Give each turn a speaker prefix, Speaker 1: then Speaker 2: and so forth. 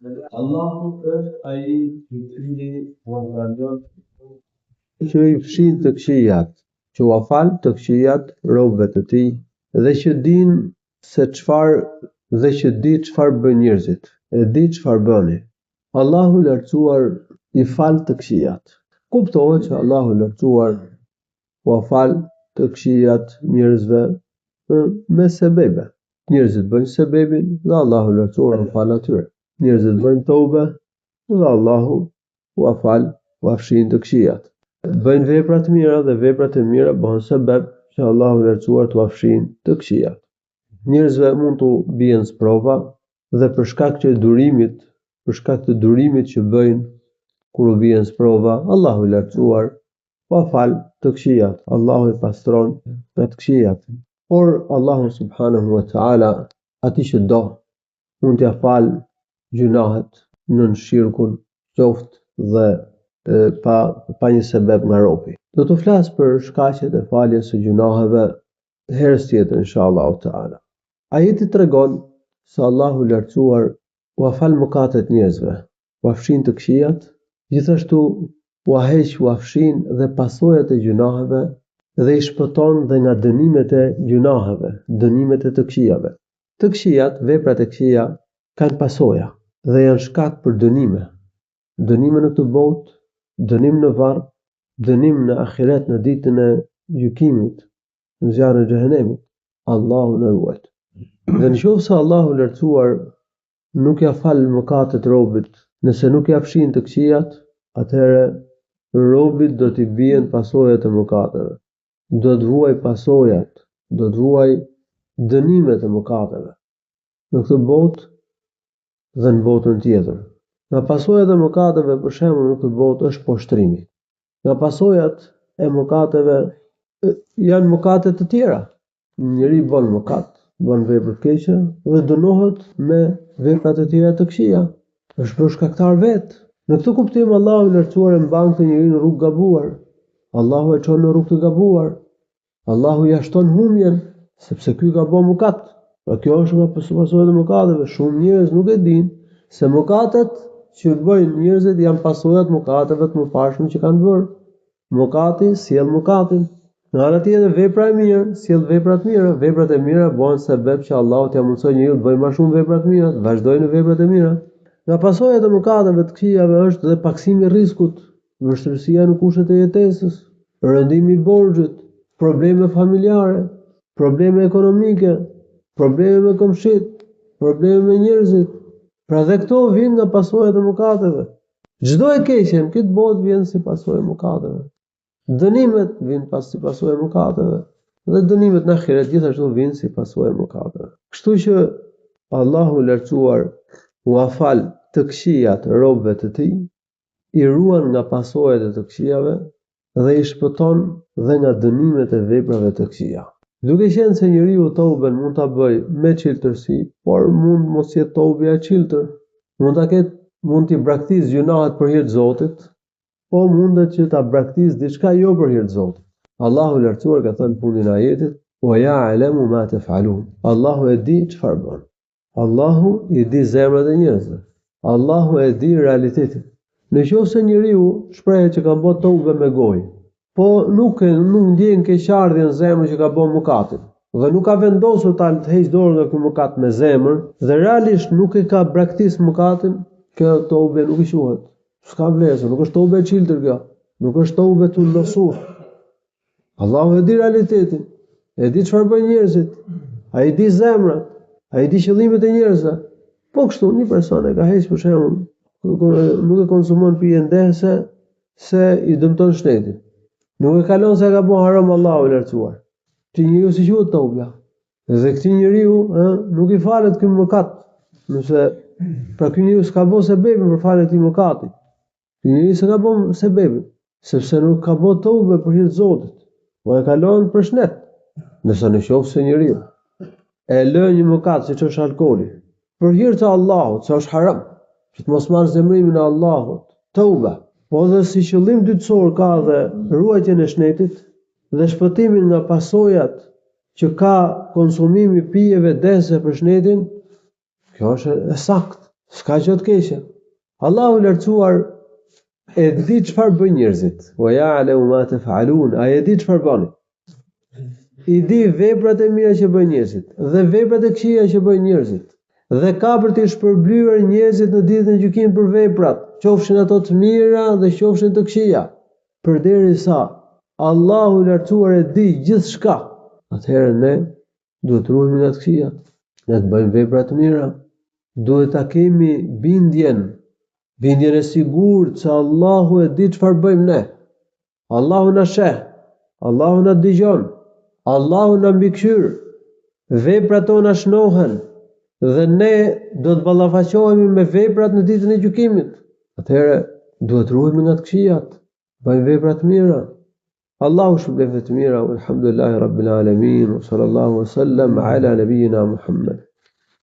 Speaker 1: Allahu është ai i cili vërteton që i fshin të këqijat, që ua fal të këqijat robëve të tij dhe që din se çfarë dhe që di çfarë bëjnë njerëzit, e di çfarë bëni. Allahu i lartësuar i fal të këqijat. Kuptohet që Allahu i lartësuar ua fal të këqijat njerëzve me sebebe. Njerëzit bëjnë sebebin dhe Allahu i lartësuar u fal atyre. Njerëzit bëjnë tobe dhe Allahu ua fal, ua fshin të këqijat. Bëjnë vepra të mira dhe veprat e mira bëhen sebeb që Allahu i lartësuar t'ua fshin të këqijat. Njerëzve mund t'u bien sprova dhe për shkak të durimit që bëjnë kur u bien sprova, Allahu i lartësuar ua fal të këqijat. Allahu i pastron me të këqijat. Por Allahu subhanahu wa ta'ala atij që do mund t'ia fal gjunahet nën shirkun qoftë dhe pa një sebeb nga robi. Do të flas për shkaqet e faljes së gjunaheve herës tjetër inshallah ta'ala. Ajeti tregon se Allahu i lartësuar ua fal mëkatet njerëzve, ua fshin të këqijat, gjithashtu ua heq, ua fshin dhe pasojat e gjunaheve dhe i shpëton dhe nga dënimet e gjunaheve, dënimet e të këqijave. Të këqijat, veprat e këqija kanë pasoja dhe janë shkak për dënime. Dënime në këtë botë, dënim në varr, dënim në ahiret në ditën e gjykimit, në zjarrin e xhehenemit. Allahu na ruaj. Dhe nëse Allahu i lartësuar nuk ja fal mëkatet robit, nëse nuk ja fshin të këqijat, atëherë robit do t'i bien pasojat e mëkateve. Do të vuaj pasojat, do të vuaj dënimet e mëkateve në këtë botë dhe në botën tjetër. Nga pasojat e mëkateve për shembull në këtë botë është poshtrimi. Nga pasojat e mëkateve janë mëkate të tjera. Njëri bën mëkat, bën vepër të keqe dhe dënohet me vepra të tjera të këqija. Është bërë shkaktar vet. Në këtë kuptim Allahu i lartësuar e mban këtë njeri në rrugë gabuar. Allahu e çon në rrugë të gabuar. Allahu ja shton humjen sepse ky ka bën mëkat. Pra kjo është nga pasojat e mëkateve. Shumë njerëz nuk e dinë se mëkatet që bëjnë njerëzit janë pasojat mëkateve të mëparshme që kanë bërë. Mëkati sjell mëkatin. Në anë tjetër vepra e mirë sjell vepra të mira. Veprat e mira bëhen sebeb që Allahu t'ia mundsojë njeriu të bëjë më shumë vepra të mira, të vazhdojë në veprat e mira. Nga pasojat e mëkateve të këqijave është dhe paksimi i rrezikut, vështirësia në kushtet e jetesës, rëndimi i borxhit, probleme familjare, probleme ekonomike, probleme me komshit, probleme me njerëzit. Pra dhe këto vijnë nga pasojat e mëkateve. Çdo e keqe në këtë botë vjen si pasojë e mëkateve. Dënimet vijnë si pasojë e mëkateve dhe dënimet në ahiret gjithashtu vijnë si pasojë e mëkateve. Kështu që Allahu i lartësuar ua fal të këqijat robëve të tij, i ruan nga pasojat e të këqijave dhe i shpëton dhe nga dënimet e veprave të këqija. Duke qenë se njeriu toben mund ta bëjë me çiltërsi, por mund mos jetë tobja e çiltër. Mund t'i braktisë gjunahet për hir të Zotit, po mundet që ta braktisë diçka jo për hir të Zotit. Allahu i lartësuar ka thënë fundin e ajetit: "Wa ya'lamu ma taf'alun." Allahu e di çfarë bën. Allahu i di zemrat e njerëzve. Allahu e di realitetin. Nëse njeriu shprehet që ka bërë tobe me gojë, po nuk ndjen keqardhje në zemër që ka bërë mëkatin, dhe nuk ka vendosur ta heqë dorë nga ky mëkat me zemër, dhe realisht nuk e ka braktisë mëkatin, kjo tobe nuk i quhet. S'ka vlerë, nuk është tobe e çiltër kjo, nuk është tobe të losur. Allahu e di realitetin, e di çfarë bëjnë njerëzit, ai di zemrat, ai di qëllimet e njerëzve. Po kështu një person e ka heqë për shembull, nuk e konsumon pije ndese se i dëmton shtetin. Nuk e kalon se ka bën haram Allahu i lartësuar. Ti njeriu si quhet tobja. Dhe këtij njeriu nuk i falet ky mëkat, nëse pra ky njeriu s'ka bën sebebin për faljen e këtij mëkati. Ky njeriu s'ka bën sebebin, sepse nuk ka bën tobe për hir të Zotit, po e kalon për shnet. Nëse njeriu e lë një mëkat siç është alkooli, për hir të Allahut, se është haram, që të mos marrë zemrimin e Allahut, toba, po dhe si qëllim dytësor ka dhe ruajtjen e shnetit dhe shpëtimin nga pasojat që ka konsumimi pijeve dese për shnetin, kjo është e saktë. s'ka gjë të keqe. Allahu i lartësuar e di çfarë bëjnë njerëzit. Wa ya'lamu ma taf'alun. Ai e di çfarë bani. I di veprat e mira që bëjnë njerëzit dhe veprat e këqija që bëjnë njerëzit. Dhe ka për të shpërblyer njerëzit në ditën e gjykimit për veprat, qofshin ato të mira dhe qofshin të këqija. Përderisa Allahu i lartësuar e di gjithçka, atëherë ne duhet të ruhemi nga të këqija, ne të bëjmë vepra të mira. Duhet ta kemi bindjen e sigurt se Allahu e di çfarë bëjmë ne. Allahu na sheh, Allahu na dëgjon, Allahu na mbikëqyr, veprat tona shnohen dhe ne do të ballafaqohemi me veprat në ditën e gjykimit. Atëherë duhet ruhemi nga të këqijat, bëjmë vepra të mira. Allahu shpëlbeft të mira, alhamdulillahi rabbil alamin, sallallahu alaihi wasallam ala nabiyina Muhammad.